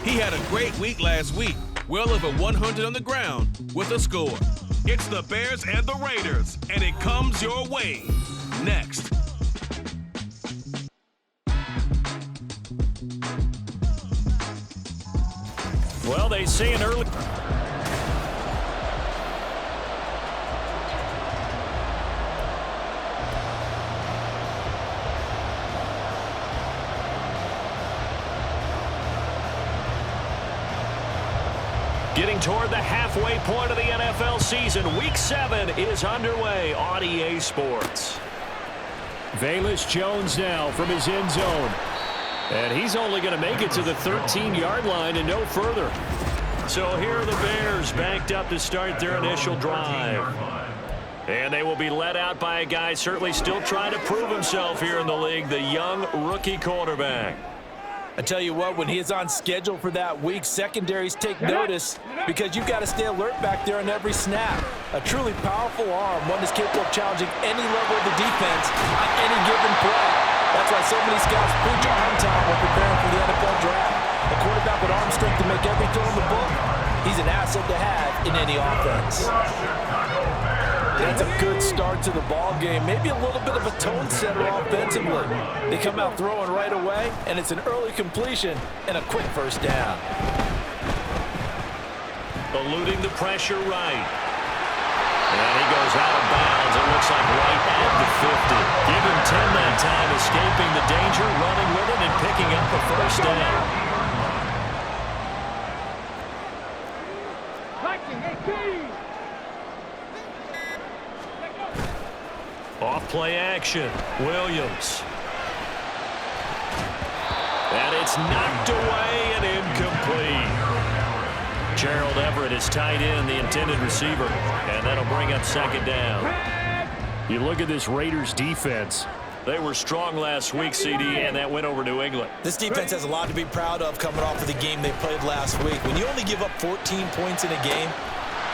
He had a great week last week, well over 100 on the ground with a score. It's the Bears and the Raiders, and it comes your way next. Well, they say an early... Getting toward the halfway point of the NFL season, Week 7 is underway on EA Sports. Velus Jones now from his end zone. And he's only going to make it to the 13-yard line and no further. So here are the Bears banked up to start their initial drive. And they will be led out by a guy certainly still trying to prove himself here in the league, the young rookie quarterback. I tell you what, when he is on schedule for that week, secondaries take notice because you've got to stay alert back there on every snap. A truly powerful arm, one that's capable of challenging any level of the defense on any given play. That's why so many scouts preach arm time when preparing for the NFL draft. A quarterback with arm strength to make every throw in the book, he's an asset to have in any offense. That's a good start to the ball game. Maybe a little bit of a tone setter offensively. They come out throwing right away, and it's an early completion and a quick first down. Eluding the pressure right. And he goes out of bounds. It looks like right at the 50. Give him 10 that time, escaping the danger, running with it, and picking up the first down. Off play action, Williams. And it's knocked away and incomplete. Gerald Everett is tight end, the intended receiver, and that'll bring up second down. You look at this Raiders defense. They were strong last week, CD, and that went over New England. This defense has a lot to be proud of coming off of the game they played last week. When you only give up 14 points in a game,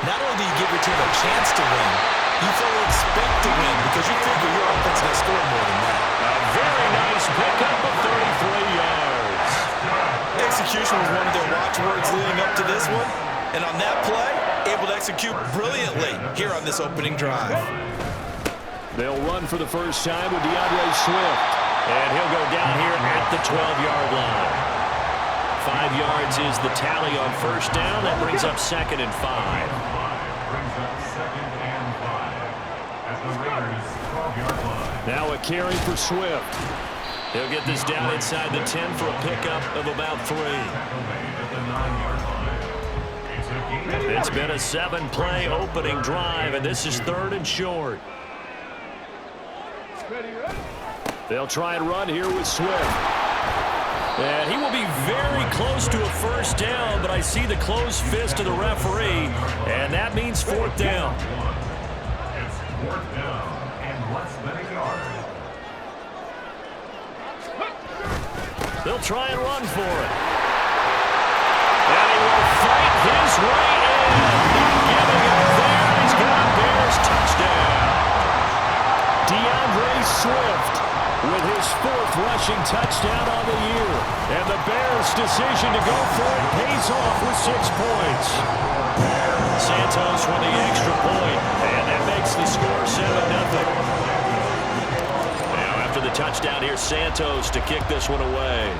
not only do you give your team a chance to win, you fully expect to win because you figure your offense is going to score more than that. A very nice pickup of 33 yards. Execution was one of their watchwords leading up to this one. And on that play, able to execute brilliantly here on this opening drive. They'll run for the first time with DeAndre Swift. And he'll go down here at the 12-yard line. 5 yards is the tally on first down. That brings up 2nd and 5. Now a carry for Swift. He'll get this down inside the 10 for a pickup of about 3. It's been a 7-play opening drive, and this is 3rd and short. They'll try and run here with Swift. And he will be very close to a first down, but I see the closed fist of the referee, and that means 4th down. It's 4th down and less than a yard. They'll try and run for it. And he will fight his way in. Not giving up there. He's got a Bears touchdown. DeAndre Swift with his 4th rushing touchdown on the year. And the Bears' decision to go for it pays off with 6 points. Santos with the extra point, and that makes the score 7-0. Now after the touchdown, here's Santos to kick this one away.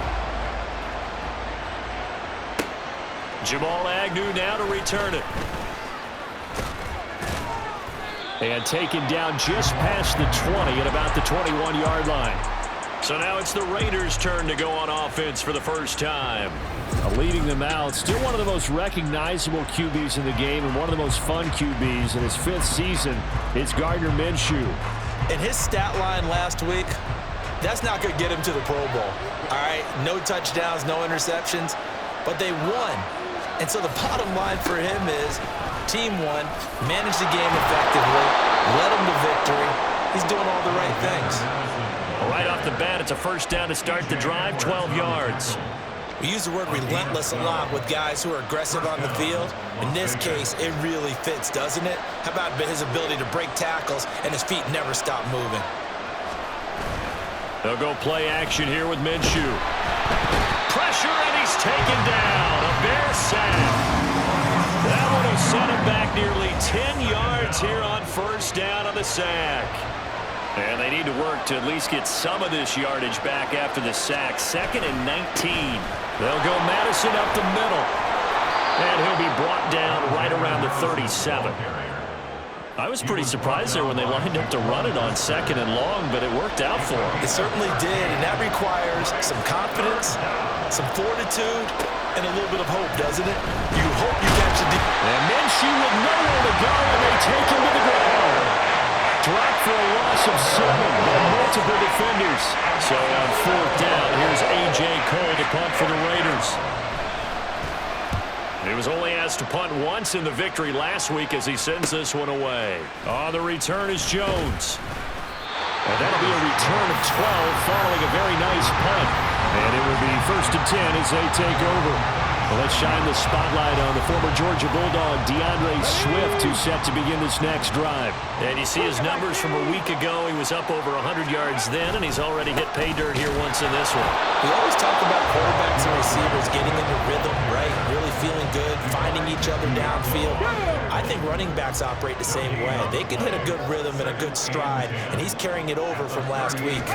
Jamal Agnew now to return it. And taken down just past the 20 at about the 21-yard line. So now it's the Raiders' turn to go on offense for the first time. Leading them out, still one of the most recognizable QBs in the game and one of the most fun QBs in his 5th season. It's Gardner Minshew. And his stat line last week, that's not going to get him to the Pro Bowl. All right, no touchdowns, no interceptions, but they won. And so the bottom line for him is team won, managed the game effectively, led him to victory. He's doing all the right things. Right off the bat, it's a first down to start the drive, 12 yards. We use the word relentless a lot with guys who are aggressive on the field. In this case, it really fits, doesn't it? How about his ability to break tackles and his feet never stop moving? They'll go play action here with Minshew. Pressure, and he's taken down. 10 yards here on first down on the sack. And they need to work to at least get some of this yardage back after the sack. 2nd and 19. They'll go Madison up the middle. And he'll be brought down right around the 37. I was pretty surprised there when they lined up to run it on 2nd and long, but it worked out for them. It certainly did, and that requires some confidence, some fortitude, and a little bit of hope, doesn't it? You hope you catch the And Minshew with nowhere to go, and they take him to the ground. Dropped for a loss of 7 by multiple defenders. So on 4th down, here's A.J. Cole to punt for the Raiders. He was only asked to punt once in the victory last week as he sends this one away. On the return is Jones. And that'll be a return of 12 following a very nice punt. And it will be 1st and 10 as they take over. Well, let's shine the spotlight on the former Georgia Bulldog, DeAndre Swift, who's set to begin this next drive. And you see his numbers from a week ago. He was up over 100 yards then, and he's already hit pay dirt here once in this one. We always talk about quarterbacks and receivers getting into rhythm, right? Really feeling good, finding each other downfield. I think running backs operate the same way. They can hit a good rhythm and a good stride, and he's carrying it over from last week.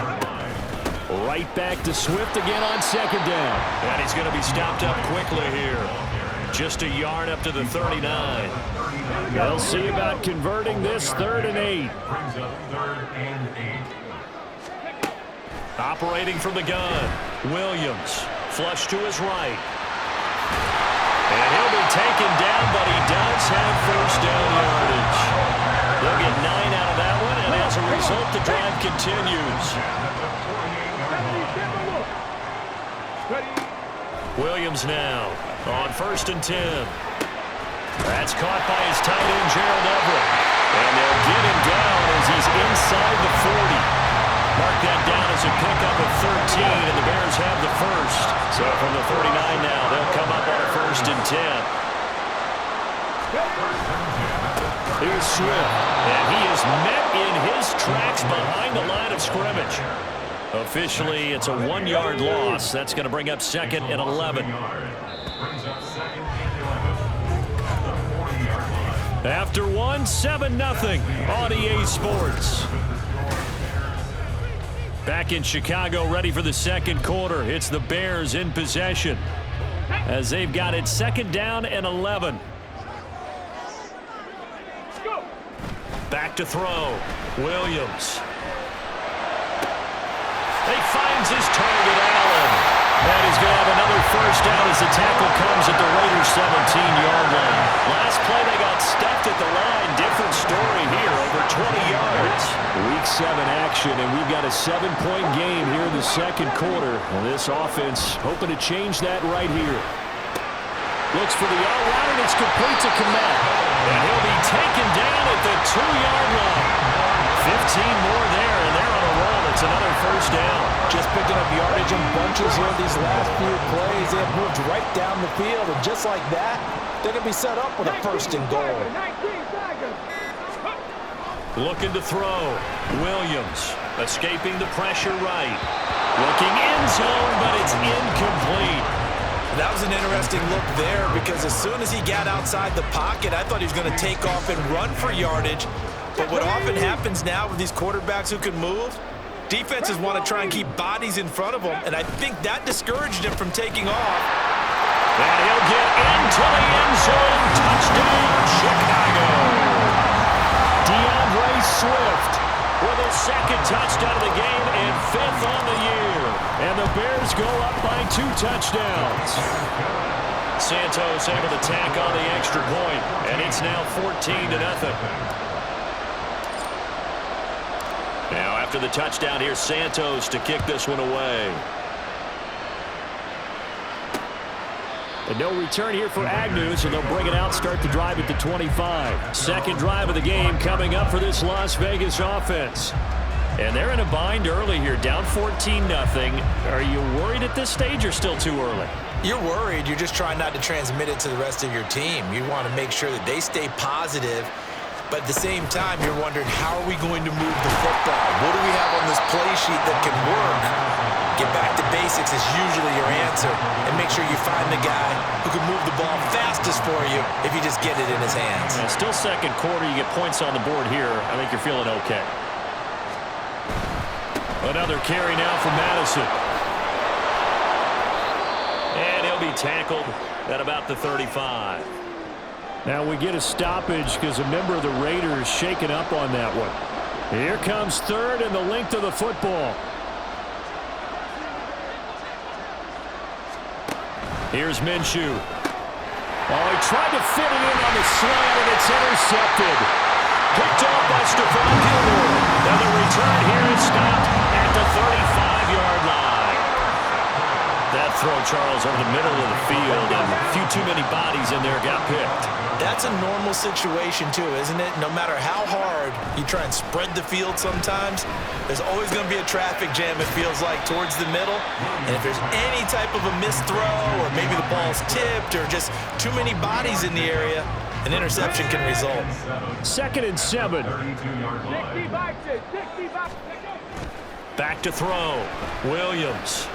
Right back to Swift again on 2nd down. And he's going to be stopped up quickly here. Just a yard up to the 39. They'll see about converting this 3rd and 8. Operating from the gun, Williams. Flush to his right. And he'll be taken down, but he does have 1st down yardage. They'll get 9 out of that one, and as a result, the drive continues. Williams now on 1st and 10. That's caught by his tight end, Gerald Everett. And they'll get him down as he's inside the 40. Mark that down as a pickup of 13, and the Bears have the 1st. So from the 39 now, they'll come up on a 1st and 10. Here's Swift, and he is met in his tracks behind the line of scrimmage. Officially, it's a 1-yard loss. That's going to bring up 2nd and 11. After one, 7-0 on EA Sports. Back in Chicago, ready for the 2nd quarter. It's the Bears in possession as they've got it 2nd down and 11. Back to throw. Williams. He finds his target, Allen. And he's going to have another 1st down as the tackle comes at the Raiders' 17-yard line. Last play, they got stuffed at the line. Different story here, over 20 yards. Week 7 action, and we've got a 7-point game here in the 2nd quarter. And this offense hoping to change that right here. Looks for the all-route, and it's complete to Komet. And he'll be taken down at the 2-yard line. 15 more there, and they're on a roll. It's another 1st down. Just picking up yardage in bunches here these last few plays. They have moved right down the field, and just like that, they're going to be set up with a 1st and goal. Looking to throw. Williams escaping the pressure right. Looking end zone, but it's incomplete. That was an interesting look there because as soon as he got outside the pocket, I thought he was going to take off and run for yardage. But what often happens now with these quarterbacks who can move, defenses want to try and keep bodies in front of them, and I think that discouraged him from taking off. And he'll get into the end zone. Touchdown, Chicago. DeAndre Swift with his 2nd touchdown of the game and 5th on the year. And the Bears go up by 2 touchdowns. Santos able to tack on the extra point, and it's now 14-0. Now after the touchdown, here's Santos to kick this one away. And no return here for Agnew, so they'll bring it out, start the drive at the 25. 2nd drive of the game coming up for this Las Vegas offense. And they're in a bind early here, down 14-0. Are you worried at this stage or still too early? You're worried. You're just trying not to transmit it to the rest of your team. You want to make sure that they stay positive. But at the same time, you're wondering, how are we going to move the football? What do we have on this play sheet that can work? Get back to basics is usually your answer, and make sure you find the guy who can move the ball fastest for you if you just get it in his hands. Yeah, still second quarter. You get points on the board here. I think you're feeling okay. Another carry now for Madison. And he'll be tackled at about the 35. Now we get a stoppage because a member of the Raiders shaken up on that one. Here comes third and the length of the football. Here's Minshew. Oh, he tried to fit it in on the slant, and it's intercepted. Picked off by Stephon Gilmore. And the return here is stopped at the 35-yard line. That throw, Charles, over the middle of the field, and a few too many bodies in there got picked. That's a normal situation, too, isn't it? No matter how hard you try and spread the field sometimes, there's always going to be a traffic jam, it feels like, towards the middle. And if there's any type of a missed throw, or maybe the ball's tipped, or just too many bodies in the area, an interception can result. 2nd and 7. Back to throw. Williams.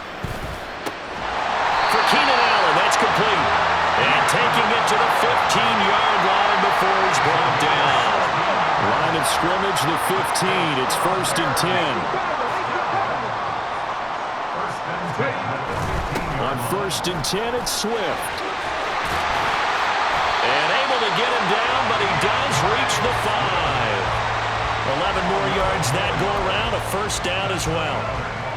For Keenan Allen, that's complete. And taking it to the 15-yard line before he's brought down. Line of scrimmage, the 15. It's 1st and 10. On 1st and 10, it's Swift. And able to get him down, but he does reach the 5. 11 more yards that go around, a 1st down as well.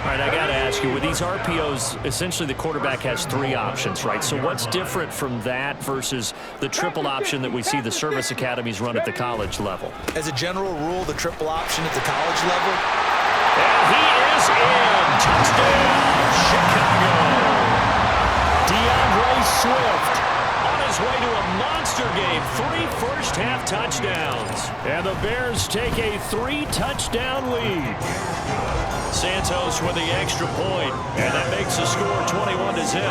All right, I got to ask you, with these RPOs, essentially the quarterback has 3 options, right? So what's different from that versus the triple option that we see the service academies run at the college level? As a general rule, the triple option at the college level. And he is in. Touchdown, Chicago. DeAndre Swift on his way to a monster game. 3 first-half touchdowns. And the Bears take a 3-touchdown lead. Santos with the extra point, and that makes the score 21-0.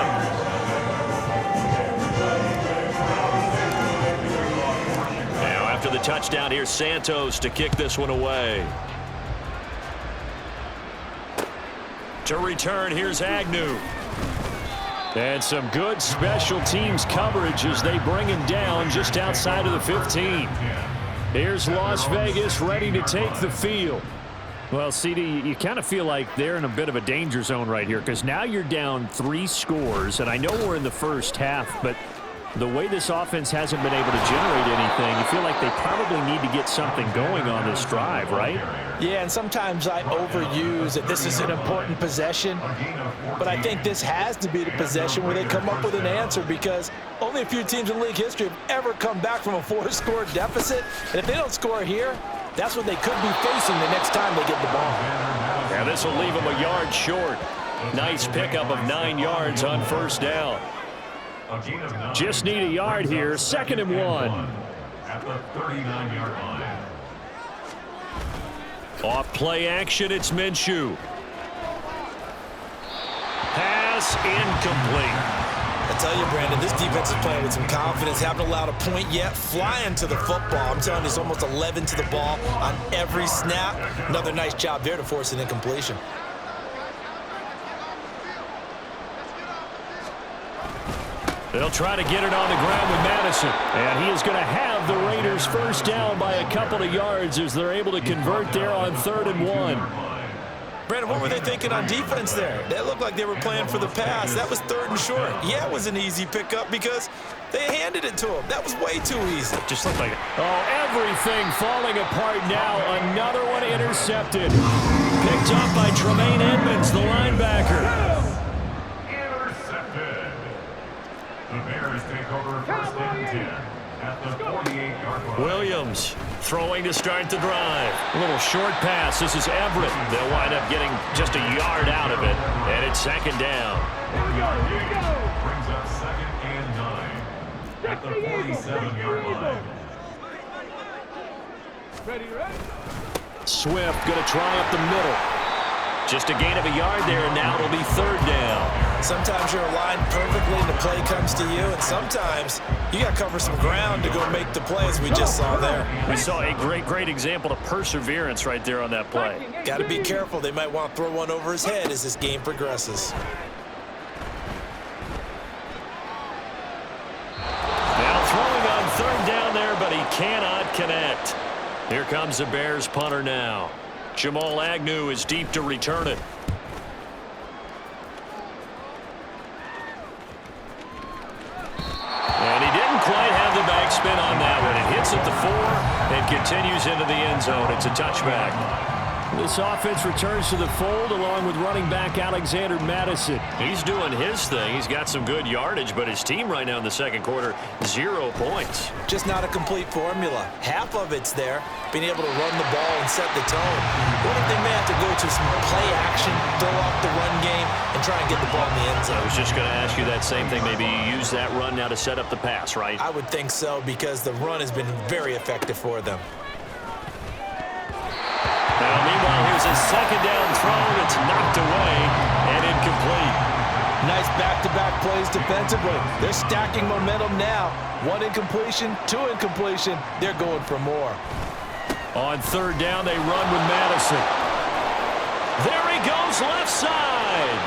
Now after the touchdown, here's Santos to kick this one away. To return, here's Agnew. And some good special teams coverage as they bring him down just outside of the 15. Here's Las Vegas ready to take the field. Well, CD, you kind of feel like they're in a bit of a danger zone right here because now you're down 3 scores, and I know we're in the first half, but the way this offense hasn't been able to generate anything, you feel like they probably need to get something going on this drive, right? Yeah, and sometimes I overuse that this is an important possession, but I think this has to be the possession where they come up with an answer because only a few teams in league history have ever come back from a 4-score deficit, and if they don't score here, that's what they could be facing the next time they get the ball. Yeah, this will leave them a yard short. Nice pickup of 9 yards on 1st down. Just need a yard here. 2nd and 1. At the 39-yard line. Off play action, it's Minshew. Pass incomplete. I tell you, Brandon, this defense is playing with some confidence. Haven't allowed a point yet. Flying to the football. I'm telling you, it's almost 11 to the ball on every snap. Another nice job there to force an incompletion. They'll try to get it on the ground with Madison. And he is going to have the Raiders 1st down by a couple of yards as they're able to convert there on 3rd and 1. Brandon, what were they thinking on defense there? That looked like they were playing for the pass. That was 3rd and short. Yeah, it was an easy pickup because they handed it to him. That was way too easy. Just looked like it. Oh, everything falling apart now. Another one intercepted. Picked up by Tremaine Edmonds, the linebacker. Intercepted. The Bears take over 1st and 10 at the 48-yard line. Williams throwing to start the drive. A little short pass. This is Everett. They'll wind up getting just a yard out of it. And it's 2nd down. Brings up 2nd and 9 at the 47-yard line. Swift going to try up the middle. Just a gain of a yard there, and now it'll be 3rd down. Sometimes you're aligned perfectly and the play comes to you, and sometimes you got to cover some ground to go make the play, as we just saw there. We saw a great example of perseverance right there on that play. Got to be careful. They might want to throw one over his head as this game progresses. Now throwing on third down there, but he cannot connect. Here comes the Bears punter now. Jamal Agnew is deep to return it. And he didn't quite have the backspin on that one. It hits at the 4 and continues into the end zone. It's a touchback. This offense returns to the fold along with running back Alexander Madison. He's doing his thing. He's got some good yardage, but his team right now in the second quarter, 0 points. Just not a complete formula. Half of it's there, being able to run the ball and set the tone. What if they may have to go to some play action, throw off the run game, and try and get the ball in the end zone? I was just going to ask you that same thing. Maybe you use that run now to set up the pass, right? I would think so, because the run has been very effective for them. Now, meanwhile, here's a second down throw that's knocked away and incomplete. Nice back-to-back plays defensively. They're stacking momentum now. 1 incompletion, 2 incompletion. They're going for more. On third down, they run with Madison. There he goes, left side.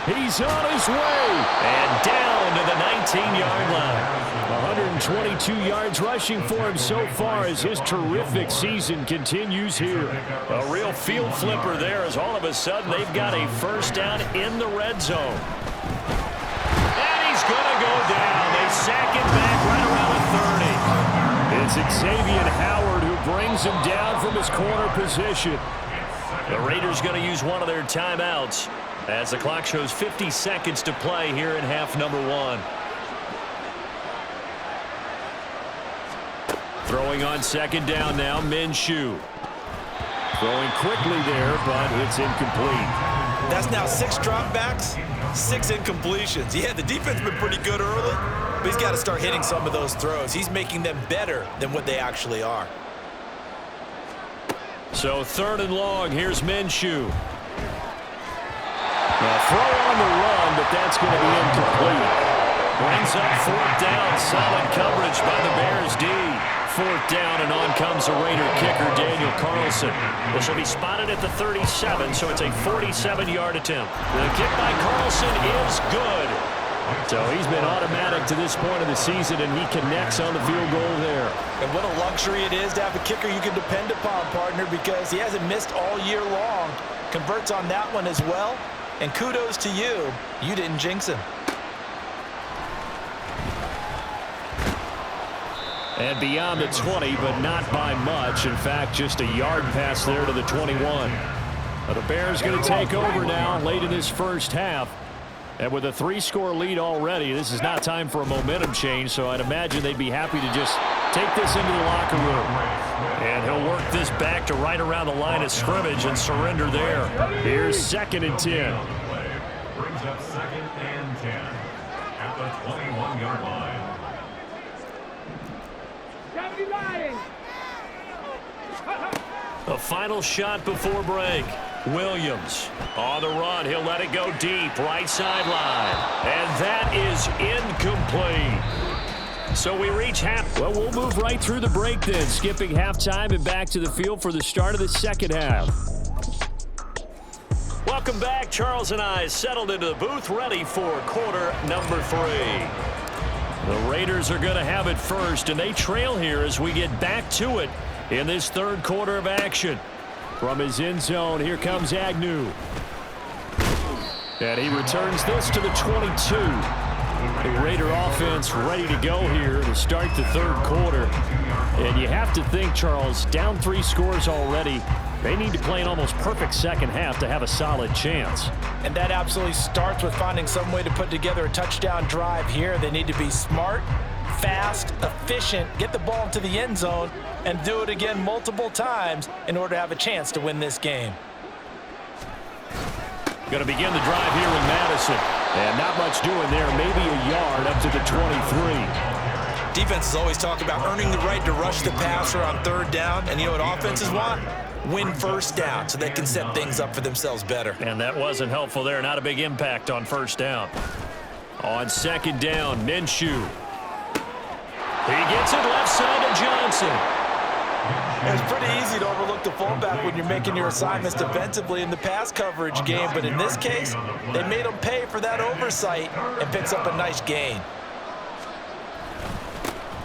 He's on his way. And down to the 19-yard line. 122 yards rushing for him so far as his terrific season continues here. A real field flipper there as all of a sudden they've got a first down in the red zone. And he's going to go down. They sack him back right around the 30. It's Xavier Howard who brings him down from his corner position. The Raiders going to use one of their timeouts as the clock shows 50 seconds to play here in half number 1. Throwing on second down now, Minshew. Throwing quickly there, but it's incomplete. That's now 6 dropbacks, 6 incompletions. Yeah, the defense has been pretty good early, but he's got to start hitting some of those throws. He's making them better than what they actually are. So third and long, here's Minshew. Now throw on the run, but that's going to be incomplete. Brings up fourth down, solid coverage by the Bears D. Fourth down, and on comes the Raider kicker, Daniel Carlson. This will be spotted at the 37, so it's a 47-yard attempt. The kick by Carlson is good. So he's been automatic to this point of the season, and he connects on the field goal there. And what a luxury it is to have a kicker you can depend upon, partner, because he hasn't missed all year long. Converts on that one as well, and kudos to you. You didn't jinx him. And beyond the 20, but not by much. In fact, just a yard pass there to the 21. The Bears going to take over now late in this first half. And with a 3-score lead already, this is not time for a momentum change, so I'd imagine they'd be happy to just take this into the locker room. And he'll work this back to right around the line of scrimmage and surrender there. Here's 2nd and 10. Brings up 2nd and 10 at the 21-yard line. The final shot before break. Williams on the run. He'll let it go deep, right sideline. And that is incomplete. So we reach half. Well, we'll move right through the break then, skipping halftime and back to the field for the start of the second half. Welcome back. Charles and I settled into the booth, ready for quarter number 3. The Raiders are going to have it first, and they trail here as we get back to it in this third quarter of action. From his end zone, here comes Agnew. And he returns this to the 22. The Raider offense ready to go here to start the third quarter. And you have to think, Charles, down 3 scores already. They need to play an almost perfect second half to have a solid chance. And that absolutely starts with finding some way to put together a touchdown drive here. They need to be smart, fast, efficient, get the ball into the end zone, and do it again multiple times in order to have a chance to win this game. Going to begin the drive here with Madison. And not much doing there, maybe a yard up to the 23. Defenses always talk about earning the right to rush the passer on third down, and you know what offenses want? win first down so they can set things up for themselves better. And that wasn't helpful there. Not a big impact on first down. On second down, Minshew. He gets it left side to Johnson. It's pretty easy to overlook the fullback when you're making your assignments defensively in the pass coverage game, but in this case, they made him pay for that oversight and picks up a nice gain.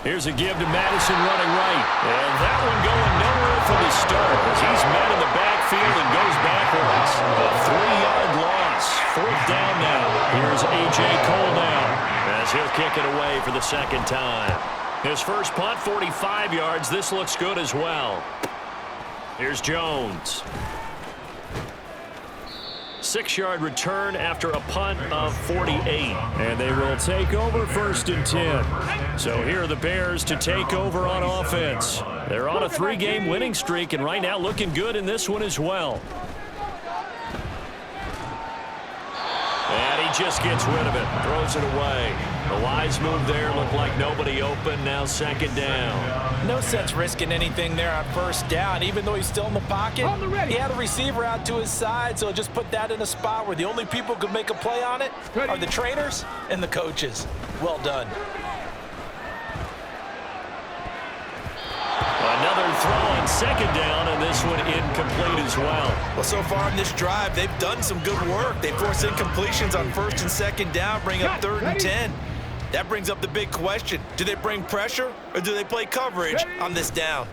Here's a give to Madison running right. And that one going nowhere from the start as he's met in the backfield and goes backwards. A 3-yard loss. Fourth down now. Here's A.J. Cole now as he'll kick it away for the second time. His first punt, 45 yards. This looks good as well. Here's Jones. 6-yard return after a punt of 48. And they will take over first and 10. So here are the Bears to take over on offense. They're on a 3-game winning streak and right now looking good in this one as well. And he just gets rid of it, throws it away. The wise move there, looked like nobody open, now second down. No sense risking anything there on first down, even though he's still in the pocket. He had a receiver out to his side, so just put that in a spot where the only people who could make a play on it are the trainers and the coaches. Well done. Another throw on second down, and this one incomplete as well. Well, so far in this drive, they've done some good work. They force incompletions on first and second down, bring up 3rd and 10. That brings up the big question. Do they bring pressure or do they play coverage on this down?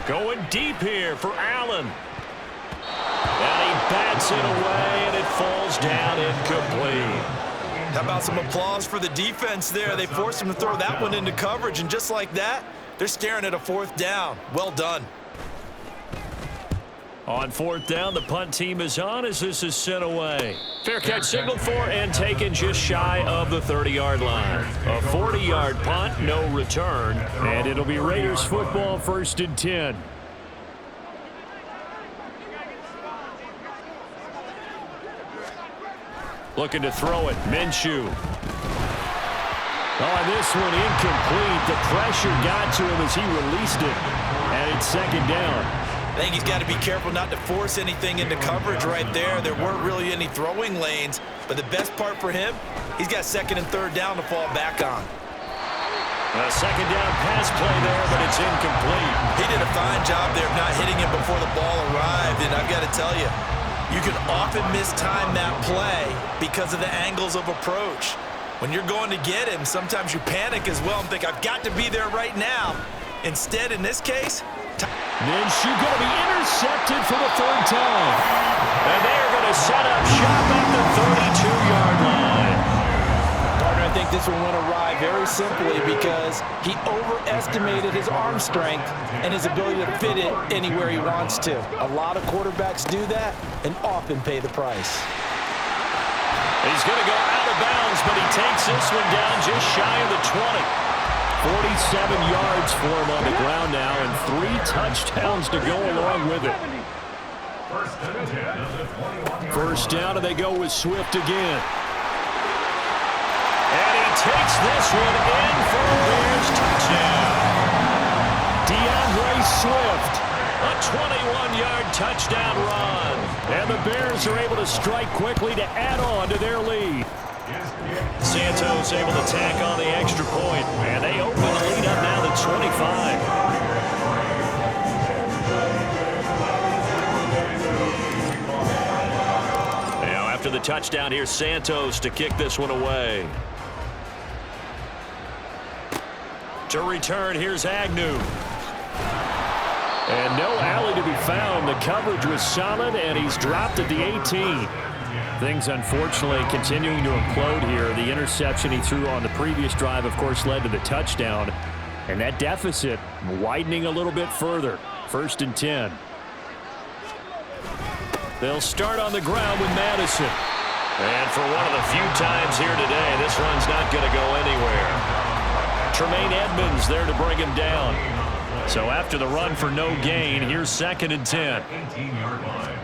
Going deep here for Allen. And he bats it away, and it falls down incomplete. How about some applause for the defense there? They forced him to throw that one into coverage, and just like that, they're staring at a 4th down. Well done. On 4th down, the punt team is on as this is sent away. Fair catch signaled for and taken just shy of the 30-yard line. A 40-yard punt, no return, and it'll be Raiders football, 1st and 10. Looking to throw it, Minshew. Oh, this one incomplete. The pressure got to him as he released it, and it's second down. I think he's got to be careful not to force anything into coverage right there. There weren't really any throwing lanes, but the best part for him, he's got 2nd and 3rd down to fall back on. A second down pass play there, but it's incomplete. He did a fine job there of not hitting him before the ball arrived, and I've got to tell you, you can often mistime that play because of the angles of approach. When you're going to get him, sometimes you panic as well and think, I've got to be there right now. Instead, in this case, Minshew going to be intercepted for the 3rd time. And they're going to set up shop at the 32-yard line. Partner, I think this one went awry very simply because he overestimated his arm strength and his ability to fit it anywhere he wants to. A lot of quarterbacks do that and often pay the price. He's going to go out of bounds, but he takes this one down just shy of the 20. 47 yards for him on the ground now, and 3 touchdowns to go along with it. First down, and they go with Swift again. And he takes this one in for a Bears touchdown. DeAndre Swift, a 21-yard touchdown run. And the Bears are able to strike quickly to add on to their lead. Santos able to tack on the extra point, and they open the lead up now to 25. Now after the touchdown, here's Santos to kick this one away. To return, here's Agnew. And no alley to be found. The coverage was solid, and he's dropped at the 18. Things, unfortunately, continuing to implode here. The interception he threw on the previous drive, of course, led to the touchdown. And that deficit widening a little bit further. 1st and 10. They'll start on the ground with Madison. And for one of the few times here today, this one's not going to go anywhere. Tremaine Edmonds there to bring him down. So after the run for no gain, here's 2nd and 10. 18-yard line.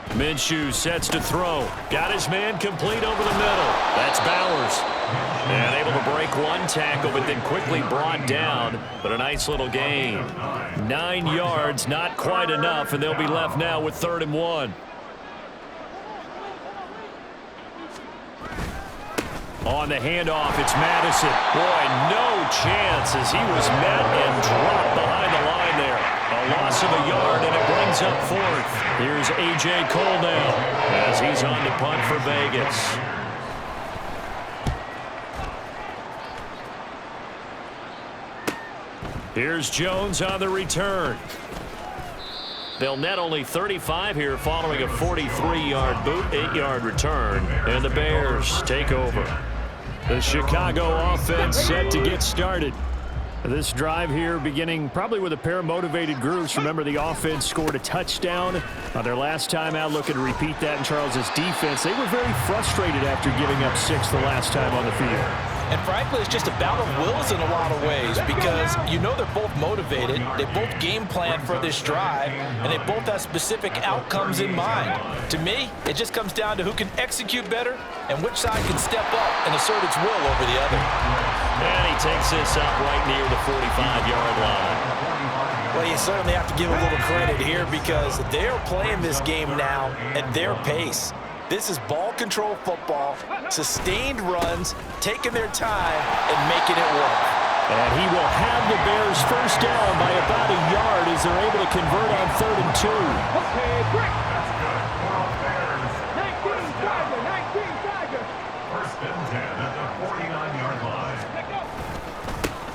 Minshew sets to throw. Got his man complete over the middle. That's Bowers. And able to break one tackle, but then quickly brought down. But a nice little gain. 9 yards, not quite enough, and they'll be left now with 3rd and 1. On the handoff, it's Madison. Boy, no chance as he was met and dropped behind the line there. A loss of a yard, and it brings up 4th. Here's A.J. Cole now as he's on to punt for Vegas. Here's Jones on the return. They'll net only 35 here following a 43-yard boot, 8-yard return. And the Bears take over. The Chicago offense set to get started. This drive here beginning probably with a pair of motivated groups. Remember, the offense scored a touchdown their last time out. Looking to repeat that in Charles's defense. They were very frustrated after giving up 6 the last time on the field. And frankly, it's just a battle of wills in a lot of ways because you know they're both motivated. They both game plan for this drive, and they both have specific outcomes in mind. To me, it just comes down to who can execute better and which side can step up and assert its will over the other. And he takes this up right near the 45-yard line. Well, you certainly have to give a little credit here because they're playing this game now at their pace. This is ball control football, sustained runs, taking their time and making it work. And he will have the Bears first down by about a yard as they're able to convert on 3rd and 2. Okay, great. 19 Tiger. First and 10 at the 49-yard line.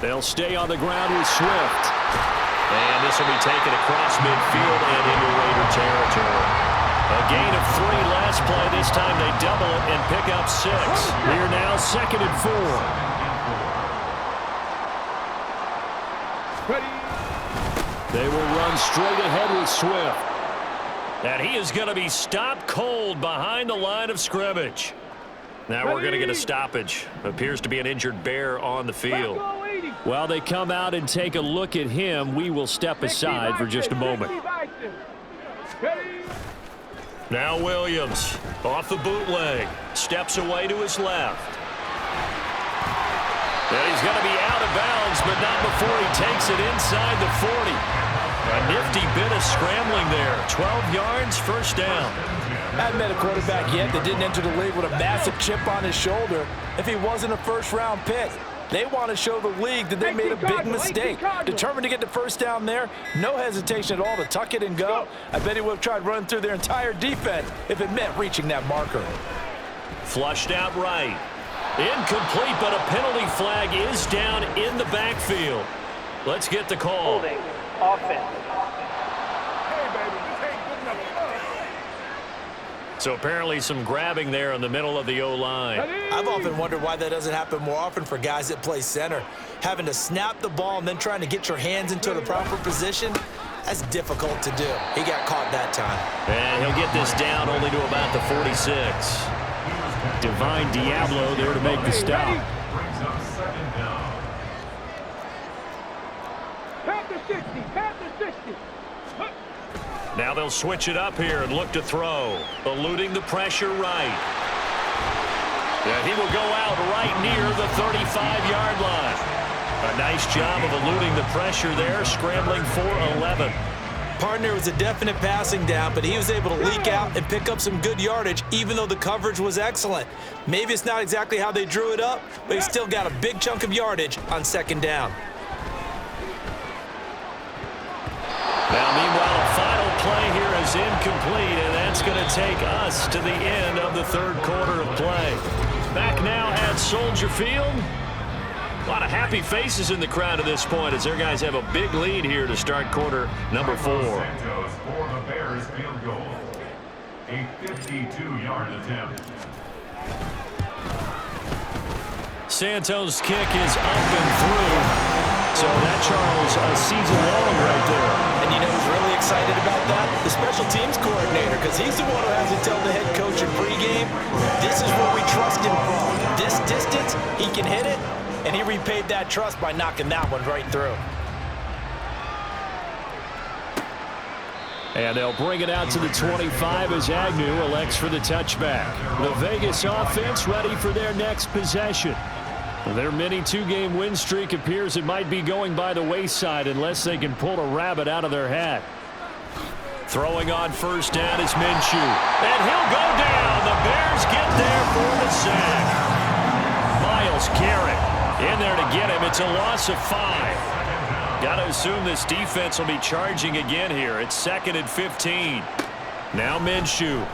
They'll stay on the ground with Swift. And this will be taken across midfield and into Raider territory. A gain of 3 last play. This time they double it and pick up 6. Here now 2nd and 4. They will run straight ahead with Swift. And he is going to be stopped cold behind the line of scrimmage. Now we're going to get a stoppage. Appears to be an injured Bear on the field. While they come out and take a look at him, we will step aside for just a moment. Now Williams off the bootleg. Steps away to his left. And he's going to be out of bounds, but not before he takes it inside the 40. A nifty bit of scrambling there. 12 yards, first down. Hadn't met a quarterback yet that didn't enter the league with a massive chip on his shoulder if he wasn't a first-round pick. They want to show the league that they made a big mistake. Determined to get the first down there. No hesitation at all to tuck it and go. I bet he would have tried running through their entire defense if it meant reaching that marker. Flushed out right. Incomplete, but a penalty flag is down in the backfield. Let's get the call. Holding offense. Hey, baby, this ain't good enough. So apparently some grabbing there in the middle of the O-line. I've often wondered why that doesn't happen more often for guys that play center. Having to snap the ball and then trying to get your hands into the proper position, that's difficult to do. He got caught that time. And he'll get this down only to about the 46. Divine Diablo there to make the stop. Brings up 2nd down. Panther 60, Panther 60. Now they'll switch it up here and look to throw. Eluding the pressure right. Yeah, he will go out right near the 35-yard line. A nice job of eluding the pressure there, scrambling for 11. Partner was a definite passing down, but he was able to leak out and pick up some good yardage, even though the coverage was excellent. Maybe it's not exactly how they drew it up, but he still got a big chunk of yardage on 2nd down. Now, meanwhile, a final play here is incomplete, and that's going to take us to the end of the 3rd quarter of play. Back now at Soldier Field. A lot of happy faces in the crowd at this point as their guys have a big lead here to start quarter number 4. Santos for the Bears field goal. A 52-yard attempt. Santos' kick is up and through. So that, Charles, a season long right there. And you know who's really excited about that? The special teams coordinator, because he's the one who has to tell the head coach in pregame, this is where we trust him from. This distance, he can hit it, and he repaid that trust by knocking that one right through. And they'll bring it out to the 25 as Agnew elects for the touchback. The Vegas offense ready for their next possession. Their mini two-game win streak appears it might be going by the wayside unless they can pull a rabbit out of their hat. Throwing on first down is Minshew. And he'll go down. The Bears get there for the sack. Myles Garrett in there to get him. It's a loss of 5. Got to assume this defense will be charging again here. It's 2nd and 15. Now Minshew.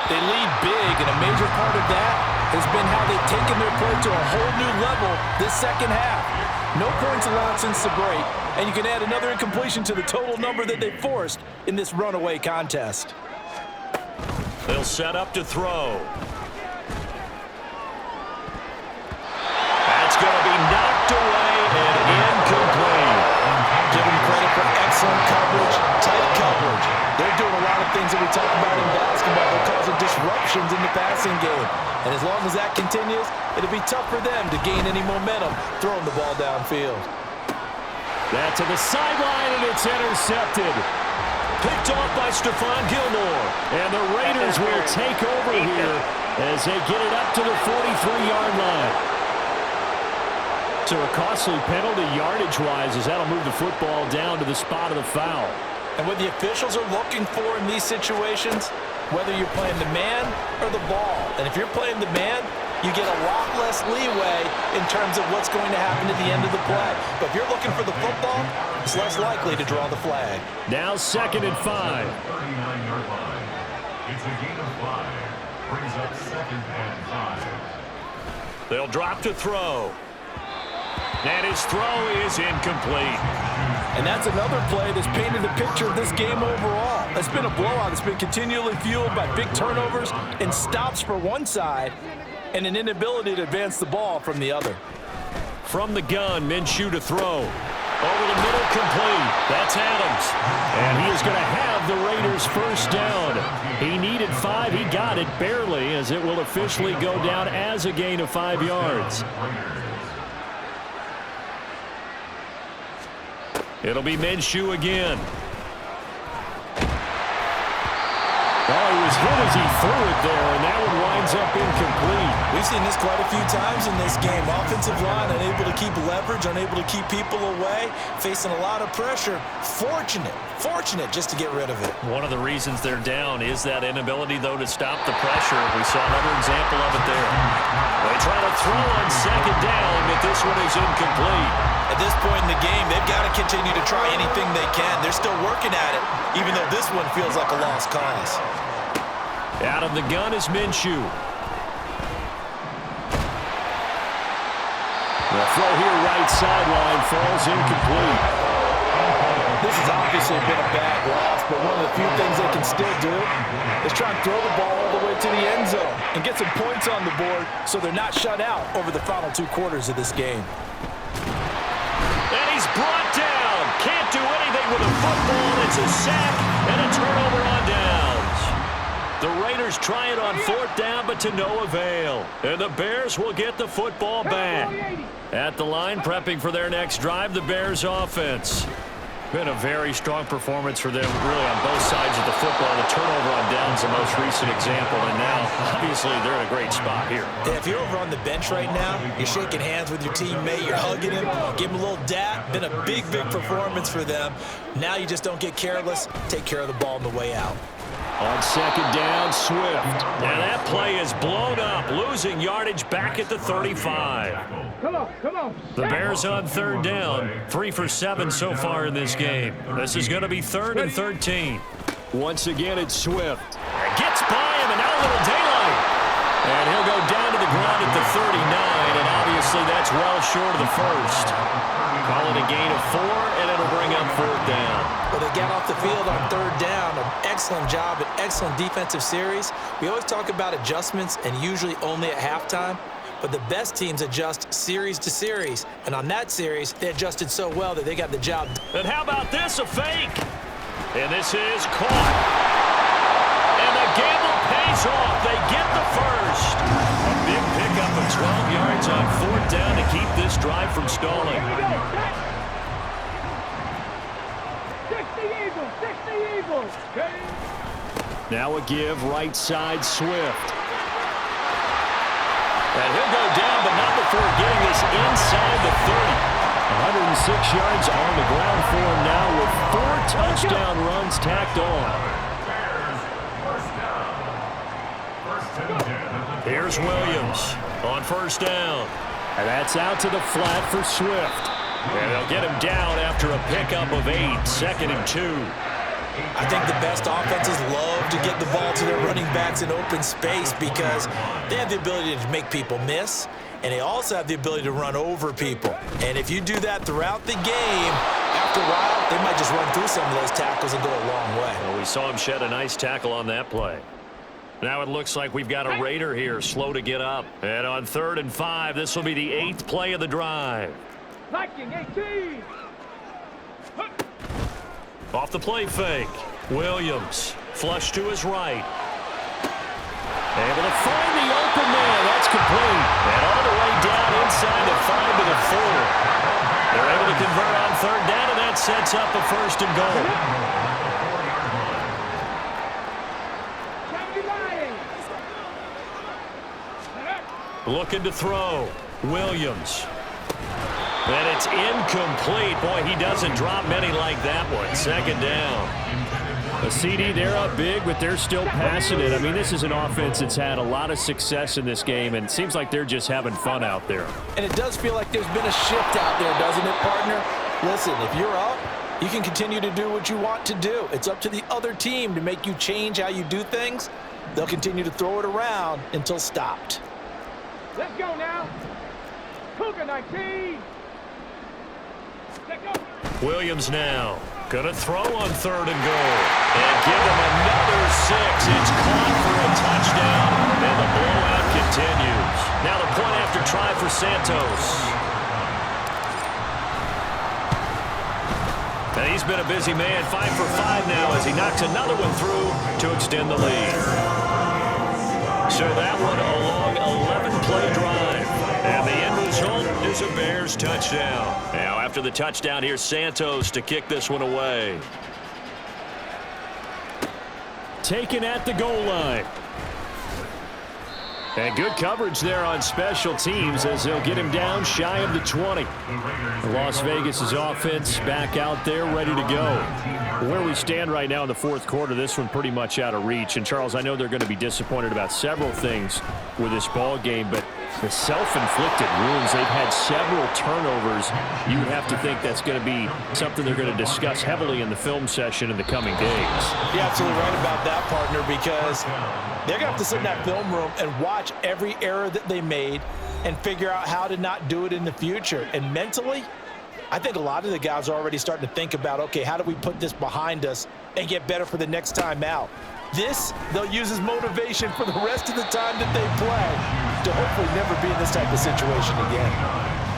They lead big, and a major part of that has been how they've taken their play to a whole new level this second half. No points allowed since the break, and you can add another incompletion to the total number that they forced in this runaway contest. They'll set up to throw. That's going to be knocked away and incomplete. Give them credit for excellent coverage, tight coverage. They're doing a lot of things that we talk about in basketball. They're causing disruptions in the passing game. And as long as that continues, it'll be tough for them to gain any momentum throwing the ball downfield. That to the sideline, and it's intercepted. Picked off by Stephon Gilmore. And the Raiders will take over here as they get it up to the 43-yard line. So a costly penalty yardage-wise as that'll move the football down to the spot of the foul. And what the officials are looking for in these situations, whether you're playing the man or the ball. And if you're playing the man, you get a lot less leeway in terms of what's going to happen at the end of the play. But if you're looking for the football, it's less likely to draw the flag. Now 2nd and 5. 39-yard line. It's a gain of 5. Brings up 2nd and 5. They'll drop to throw. And his throw is incomplete. And that's another play that's painted the picture of this game overall. It's been a blowout. It's been continually fueled by big turnovers and stops for one side and an inability to advance the ball from the other. From the gun, Minshew to throw. Over the middle, complete. That's Adams. And he is going to have the Raiders first down. He needed 5. He got it barely as it will officially go down as a gain of 5 yards. It'll be Minshew again. Oh, he was hit as he threw it there, and that one winds up incomplete. We've seen this quite a few times in this game. Offensive line unable to keep leverage, unable to keep people away, facing a lot of pressure. Fortunate just to get rid of it. One of the reasons they're down is that inability, though, to stop the pressure. We saw another example of it there. They try to throw on 2nd down, but this one is incomplete. At this point in the game, they've got to continue to try anything they can. They're still working at it, even though this one feels like a lost cause. Out of the gun is Minshew. The throw here right sideline falls incomplete. This has obviously been a bad loss, but one of the few things they can still do is try and throw the ball all the way to the end zone and get some points on the board so they're not shut out over the final 2 quarters of this game. And he's brought down. Can't do anything with a football. It's a sack and a turnover on downs. The Raiders try it on 4th down, but to no avail. And the Bears will get the football back. At the line, prepping for their next drive, the Bears offense. Been a very strong performance for them, really, on both sides of the football. The turnover on downs, the most recent example, and now, obviously, they're in a great spot here. Yeah, if you're over on the bench right now, you're shaking hands with your teammate, you're hugging him, give him a little dap. Been a big performance for them. Now you just don't get careless. Take care of the ball on the way out. On 2nd down, Swift. And that play is blown up, losing yardage back at the 35. Come on. The Bears on 3rd down, 3 for 7 so far in this game. This is going to be 3rd and 13. Once again, it's Swift. Gets by him, and now a little daylight. And he'll go down to the ground at the 39, and obviously that's well short of the first. Call it a gain of 4, and it'll bring up 4th down. Well, they got off the field on 3rd down. An excellent job, an excellent defensive series. We always talk about adjustments, and usually only at halftime. But the best teams adjust series to series. And on that series, they adjusted so well that they got the job. And how about this, a fake? And this is caught. And the gamble pays off. They get the first. A big pickup of 12 yards on 4th down to keep this drive from stalling. Now a give, right side, Swift. And he'll go down, but not before getting this inside the 30. 106 yards on the ground for him now with 4 touchdown runs tacked on. Here's Williams on first down. And that's out to the flat for Swift. And they'll get him down after a pickup of 8, 2nd and 2. I think the best offenses love to get the ball to their running backs in open space because they have the ability to make people miss, and they also have the ability to run over people. And if you do that throughout the game, after a while, they might just run through some of those tackles and go a long way. Well, we saw him shed a nice tackle on that play. Now it looks like we've got a Raider here, slow to get up. And on 3rd and 5, this will be the 8th play of the drive. Liking 18. Off the play fake. Williams, flush to his right. Able to find the open man. That's complete. And all the way down inside the 5 to the 4. They're able to convert on 3rd down, and that sets up a 1st and goal. Looking to throw. Williams. And it's incomplete. Boy, he doesn't drop many like that one. 2nd down. A CD, they're up big, but they're still passing it. I mean, this is an offense that's had a lot of success in this game, and it seems like they're just having fun out there. And it does feel like there's been a shift out there, doesn't it, partner? Listen, if you're up, you can continue to do what you want to do. It's up to the other team to make you change how you do things. They'll continue to throw it around until stopped. Let's go now. Cougar 19. Let's go. Williams now. Gonna throw on 3rd and goal. And give him another 6. It's caught for a touchdown. And the blowout continues. Now the point after try for Santos. And he's been a busy man. 5 for 5 now as he knocks another one through to extend the lead. So that one a long 11-play drive. And the end result is a Bears touchdown. Now after the touchdown, here's Santos to kick this one away. Taken at the goal line. And good coverage there on special teams as they'll get him down shy of the 20. Las Vegas' offense back out there ready to go. Where we stand right now in the 4th quarter, this one pretty much out of reach. And, Charles, I know they're going to be disappointed about several things with this ball game, but the self-inflicted wounds, they've had several turnovers. You would have to think that's going to be something they're going to discuss heavily in the film session in the coming days. You're absolutely right about that, partner, because they're going to have to sit in that film room and watch every error that they made and figure out how to not do it in the future. And mentally, I think a lot of the guys are already starting to think about, okay, how do we put this behind us and get better for the next time out? This, they'll use as motivation for the rest of the time that they play to hopefully never be in this type of situation again.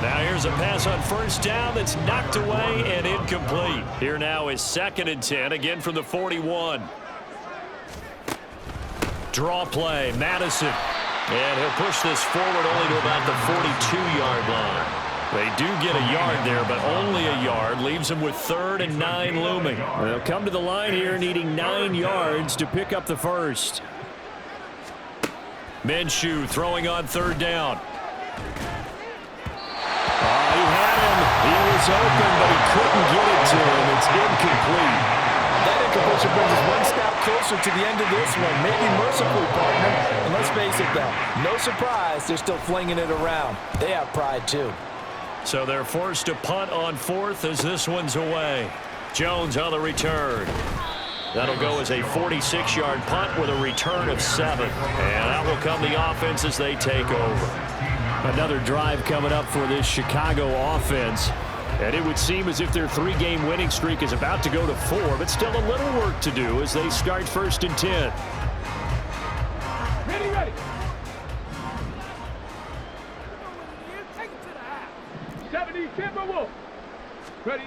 Now here's a pass on 1st down that's knocked away and incomplete. Here now is 2nd and 10, again from the 41. Draw play, Madison. And he'll push this forward only to about the 42-yard line. They do get a yard there, but only a yard. Leaves them with 3rd and 9 looming. They'll come to the line here needing 9 yards to pick up the 1st. Minshew throwing on 3rd down. He had him. He was open, but he couldn't get it to him. It's incomplete. That incompletion brings us one step closer to the end of this one. Maybe mercifully, partner. And let's face it, though, no surprise, they're still flinging it around. They have pride, too. So they're forced to punt on 4th as this one's away. Jones on the return. That'll go as a 46-yard punt with a return of 7. And out will come the offense as they take over. Another drive coming up for this Chicago offense. And it would seem as if their 3-game winning streak is about to go to 4, but still a little work to do as they start 1st and 10. Ready. Timberwolf. Ready.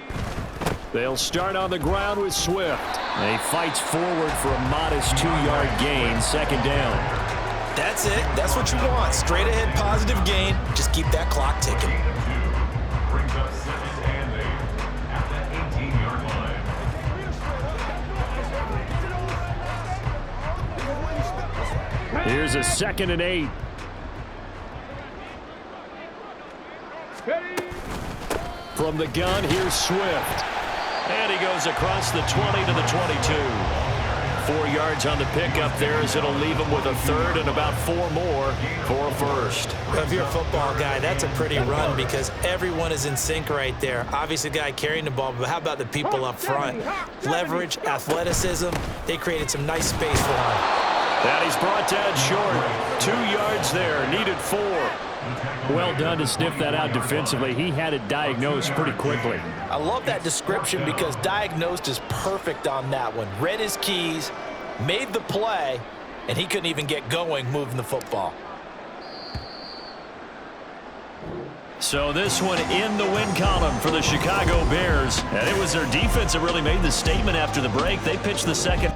They'll start on the ground with Swift. And he fights forward for a modest 2-yard gain, 2nd down. That's it. That's what you want. Straight ahead positive gain. Just keep that clock ticking. Brings up 2nd and 8 at the 18-yard line. Here's a 2nd and 8. From the gun, here's Swift. And he goes across the 20 to the 22. 4 yards on the pickup there as it'll leave him with a 3rd and about 4 more for a 1st. If you're a football guy, that's a pretty run because everyone is in sync right there. Obviously, the guy carrying the ball, but how about the people up front? Leverage, athleticism, they created some nice space for him. And he's brought down short. 2 yards there, needed 4. Well done to sniff that out defensively. He had it diagnosed pretty quickly. I love that description because diagnosed is perfect on that one. Read his keys, made the play, and he couldn't even get going moving the football. So this one in the win column for the Chicago Bears. And it was their defense that really made the statement after the break. They pitched the second